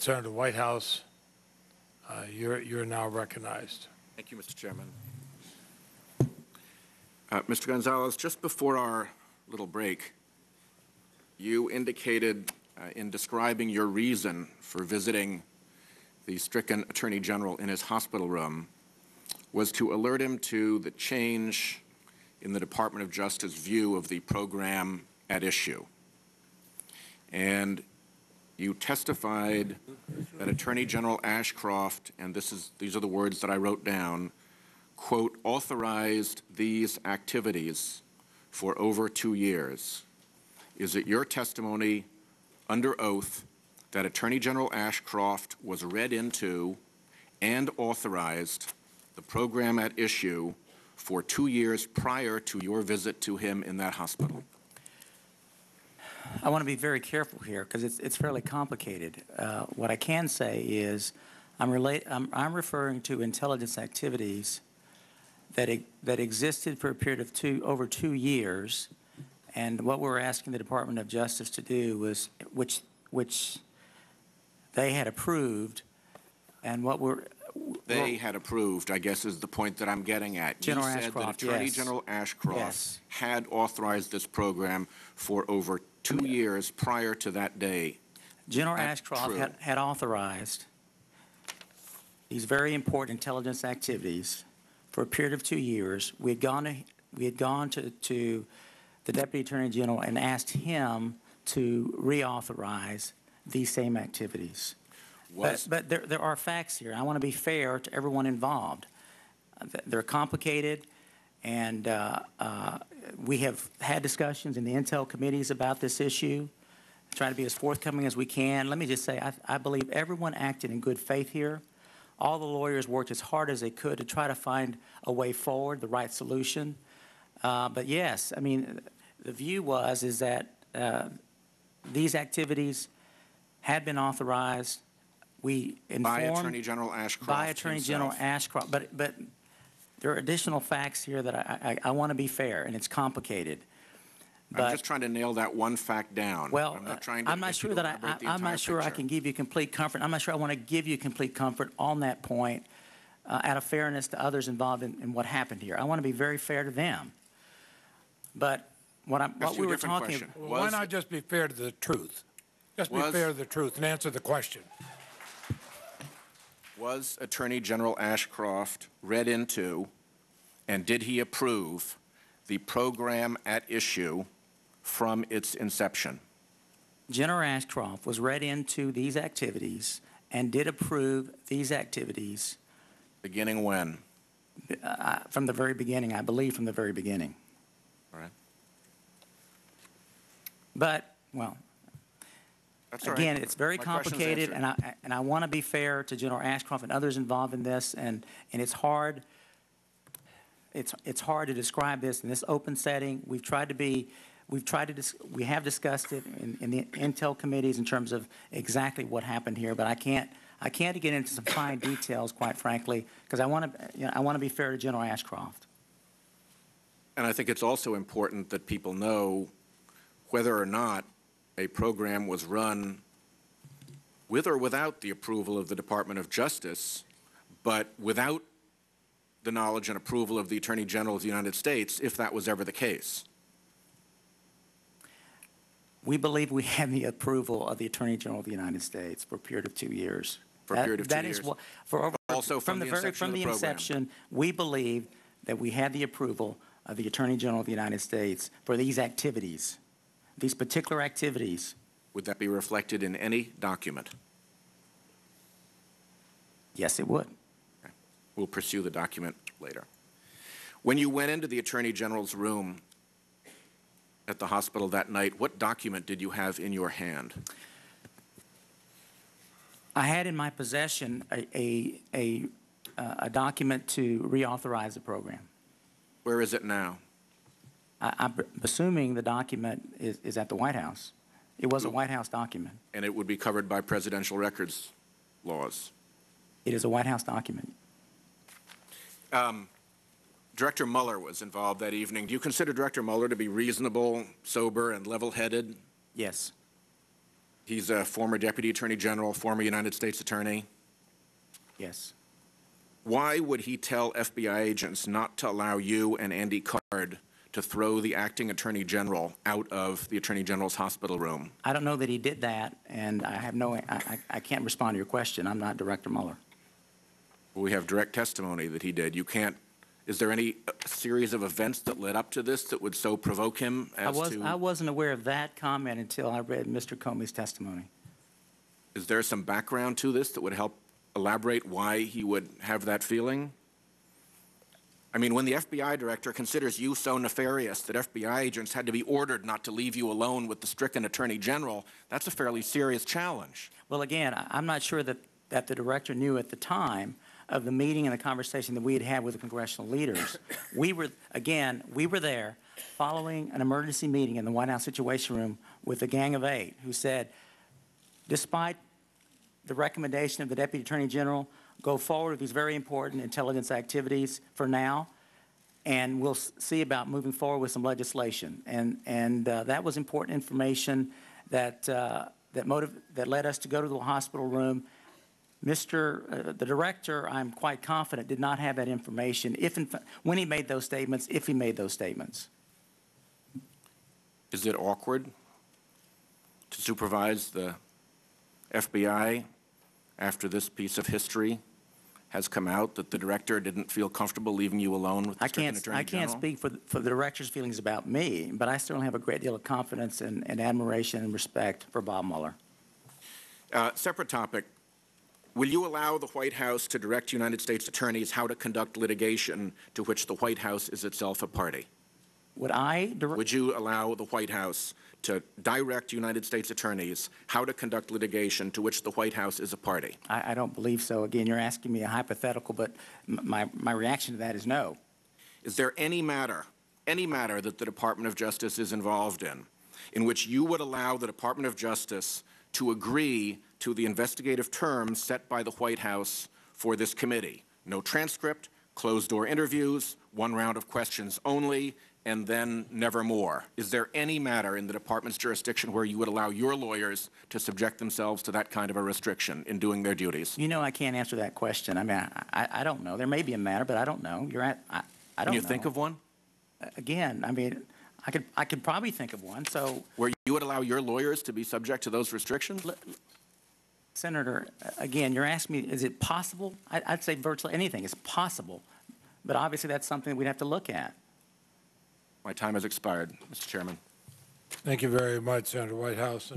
Senator Whitehouse, you're now recognized. Thank you, Mr. Chairman. Mr. Gonzales, just before our little break, you indicated in describing your reason for visiting the stricken Attorney General in his hospital room was to alert him to the change in the Department of Justice view of the program at issue. And you testified that Attorney General Ashcroft, and these are the words that I wrote down, quote, authorized these activities for over 2 years. Is it your testimony under oath that Attorney General Ashcroft was read into and authorized the program at issue for 2 years prior to your visit to him in that hospital? I want to be very careful here because it's fairly complicated. What I can say is I'm referring to intelligence activities that existed for a period of over 2 years, and what we're asking the Department of Justice to do was, which they had approved, and what they had approved, I guess, is the point that I'm getting at. General you said Ashcroft, that Attorney yes. General Ashcroft yes. had authorized this program for over 2 years prior to that day. General Ashcroft had authorized these very important intelligence activities for a period of 2 years. We had gone to the Deputy Attorney General and asked him to reauthorize these same activities. But there are facts here. I want to be fair to everyone involved. They're complicated, and we have had discussions in the Intel committees about this issue, trying to be as forthcoming as we can. Let me just say, I believe everyone acted in good faith here. All the lawyers worked as hard as they could to try to find a way forward, the right solution. But yes, I mean, the view is that these activities had been authorized. We informed by Attorney General Ashcroft. By Attorney General Ashcroft. But there are additional facts here that I want to be fair, and it's complicated. I'm just trying to nail that one fact down. Well, I'm not trying to I'm not sure that I'm not sure I can give you complete comfort. I'm not sure I want to give you complete comfort on that point out of fairness to others involved in what happened here. I want to be very fair to them. But what we were talking about... Well, why not just be fair to the truth? Just be fair to the truth and answer the question. Was Attorney General Ashcroft read into, and did he approve, the program at issue from its inception? General Ashcroft was read into these activities and did approve these activities. Beginning when? From the very beginning, I believe from the very beginning. All right. But, well, that's all again, right. it's very complicated, and I want to be fair to General Ashcroft and others involved in this, and it's hard. It's hard to describe this in this open setting. We have discussed it in the Intel committees in terms of exactly what happened here, but I can't get into some fine details, quite frankly, because I want to be fair to General Ashcroft. And I think it's also important that people know whether or not a program was run with or without the approval of the Department of Justice, but without the knowledge and approval of the Attorney General of the United States, if that was ever the case. We believe we have the approval of the Attorney General of the United States for a period of 2 years. For a period of 2 years. That is what, also from the inception, we believe that we had the approval of the Attorney General of the United States for these activities, these particular activities. Would that be reflected in any document? Yes, it would. Okay. We'll pursue the document later. When you went into the Attorney General's room at the hospital that night, what document did you have in your hand? I had in my possession a document to reauthorize the program. Where is it now? I'm assuming the document is at the White House. It was a White House document. And it would be covered by presidential records laws. It is a White House document. Director Mueller was involved that evening. Do you consider Director Mueller to be reasonable, sober, and level-headed? Yes. He's a former Deputy Attorney General, former United States Attorney. Yes. Why would he tell FBI agents not to allow you and Andy Card to throw the acting Attorney General out of the Attorney General's hospital room? I don't know that he did that, and I have no, I can't respond to your question. I'm not Director Mueller. We have direct testimony that he did. You can't, is there any series of events that led up to this that would so provoke him as to? I wasn't aware of that comment until I read Mr. Comey's testimony. Is there some background to this that would help elaborate why he would have that feeling? I mean, when the FBI director considers you so nefarious that FBI agents had to be ordered not to leave you alone with the stricken Attorney General, that's a fairly serious challenge. Well, again, I'm not sure that the director knew at the time of the meeting and the conversation that we had had with the congressional leaders. We were there following an emergency meeting in the White House Situation Room with a gang of 8 who said, despite the recommendation of the Deputy Attorney General, go forward with these very important intelligence activities for now, and we'll see about moving forward with some legislation. And that was important information that led us to go to the hospital room. The director, I'm quite confident, did not have that information when he made those statements, if he made those statements. Is it awkward to supervise the FBI after this piece of history has come out, that the director didn't feel comfortable leaving you alone with the stricken Attorney General? I can't speak for the director's feelings about me, but I certainly have a great deal of confidence and admiration and respect for Bob Mueller. Separate topic. Will you allow the White House to direct United States attorneys how to conduct litigation to which the White House is itself a party? Would you allow the White House to direct United States attorneys how to conduct litigation to which the White House is a party? I don't believe so. Again, you're asking me a hypothetical, but my reaction to that is no. Is there any matter that the Department of Justice is involved in which you would allow the Department of Justice to agree to the investigative terms set by the White House for this committee? No transcript, closed-door interviews, one round of questions only, and then never more. Is there any matter in the department's jurisdiction where you would allow your lawyers to subject themselves to that kind of a restriction in doing their duties? You know, I can't answer that question. I mean, I don't know. There may be a matter, but I don't know. I don't know. Can you think of one? Again, I mean, I could probably think of one. So where you would allow your lawyers to be subject to those restrictions? Senator, again, you're asking me, is it possible? I'd say virtually anything is possible, but obviously that's something we'd have to look at. My time has expired, Mr. Chairman. Thank you very much, Senator Whitehouse.